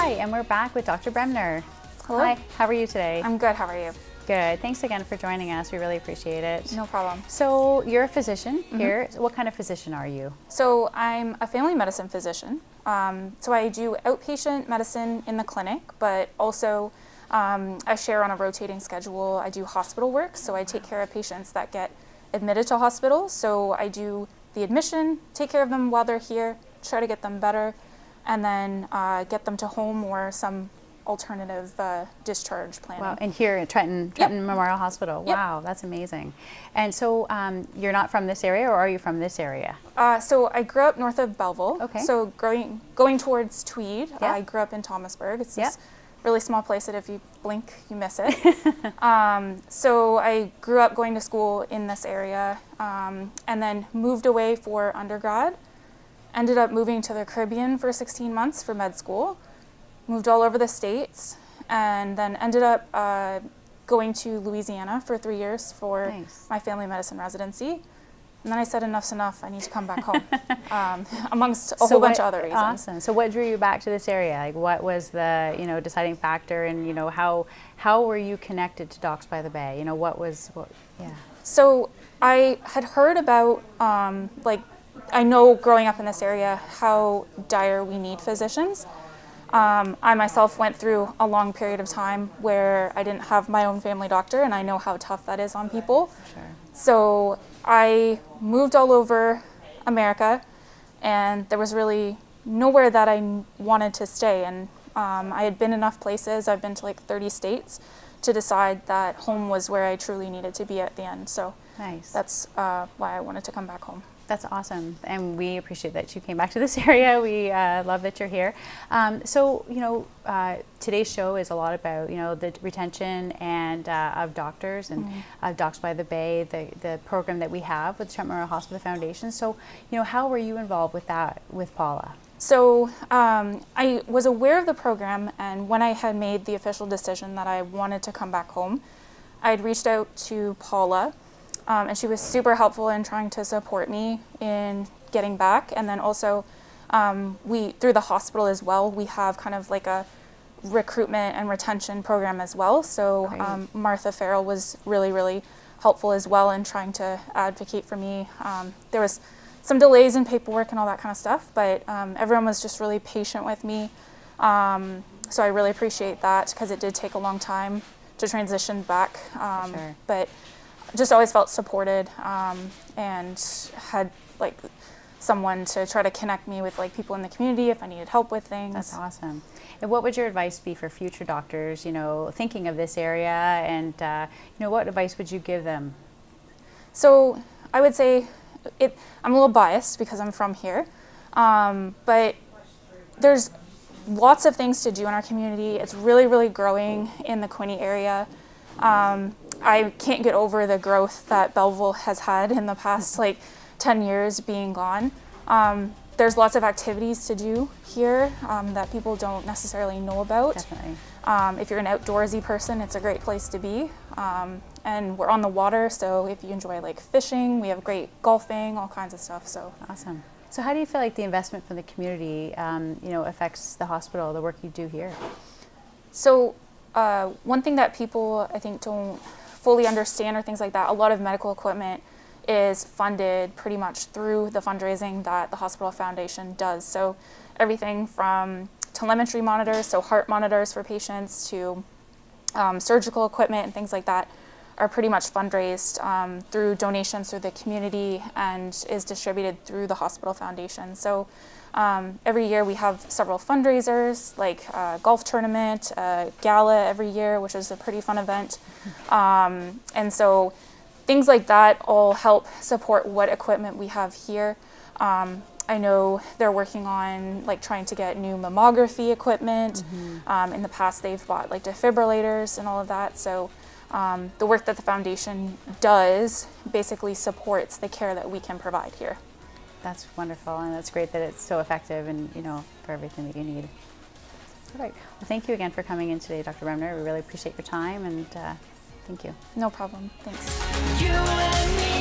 Hi, and we're back with Dr. Bremner. Hello. Hi, how are you today? I'm good. How are you? Good. Thanks again for joining us. We really appreciate it. No problem. So you're a physician here. What kind of physician are you? So I'm a family medicine physician. So I do outpatient medicine in the clinic, but also I share on a rotating schedule. I do hospital work, so I take care of patients that get admitted to hospital. So I do the admission, take care of them while they're here, try to get them better, and then get them to home or some alternative discharge planning. Wow, and here at Trenton Memorial Hospital. Yep. Wow, that's amazing. And so you're not from this area, or are you from this area? So I grew up north of Belleville. Okay. So going towards Tweed, Yeah. I grew up in Thomasburg. It's Yeah. this really small place that if you blink, you miss it. So I grew up going to school in this area, and then moved away for undergrad. Ended up moving to the Caribbean for 16 months for med school. Moved all over the States, and then ended up going to Louisiana for 3 years for Nice. my family medicine residency. And then I said, enough's enough, I need to come back home, amongst a whole bunch of other reasons. Awesome. So what drew you back to this area? Like, what was the deciding factor, and how were you connected to Docs by the Bay? Yeah. So I had heard about, I know growing up in this area how dire we need physicians. I myself went through a long period of time where I didn't have my own family doctor, and I know how tough that is on people. Sure. So I moved all over America, and there was really nowhere that I wanted to stay. And I had been enough places, I've been to like 30 states, to decide that home was where I truly needed to be at the end. So Nice. that's why I wanted to come back home. That's awesome, and we appreciate that you came back to this area. We love that you're here. Today's show is a lot about the retention and of doctors and Docs by the Bay, the program that we have with the Trenton Memorial Hospital Foundation. So, how were you involved with that with Paula? So I was aware of the program, and when I had made the official decision that I wanted to come back home, I had reached out to Paula. And she was super helpful in trying to support me in getting back. And then also, through the hospital as well, we have kind of like a recruitment and retention program as well. So Martha Farrell was really, really helpful as well in trying to advocate for me. There was some delays in paperwork and all that kind of stuff, but everyone was just really patient with me. So I really appreciate that, because it did take a long time to transition back. Sure. But just always felt supported, and had like someone to try to connect me with like people in the community if I needed help with things. That's awesome. And what would your advice be for future doctors, thinking of this area, and what advice would you give them? So I would say I'm a little biased because I'm from here, but there's lots of things to do in our community. It's really, really growing in the Quinte area. I can't get over the growth that Belleville has had in the past 10 years being gone. There's lots of activities to do here that people don't necessarily know about. Definitely. If you're an outdoorsy person, it's a great place to be. And we're on the water, so if you enjoy fishing, we have great golfing, all kinds of stuff. So Awesome. So how do you feel like the investment from the community affects the hospital, the work you do here? So one thing that people I think don't fully understand or things like that, a lot of medical equipment is funded pretty much through the fundraising that the Hospital Foundation does. So everything from telemetry monitors, so heart monitors for patients, to surgical equipment and things like that are pretty much fundraised through donations through the community and is distributed through the Hospital Foundation. So every year we have several fundraisers, like a golf tournament, a gala every year, which is a pretty fun event. And so things like that all help support what equipment we have here. I know they're working on trying to get new mammography equipment. In the past they've bought defibrillators and all of that. So the work that the foundation does basically supports the care that we can provide here. That's wonderful, and that's great that it's so effective and for everything that you need. All right. Well, thank you again for coming in today, Dr. Bremner. We really appreciate your time, and thank you. No problem. Thanks. You and me.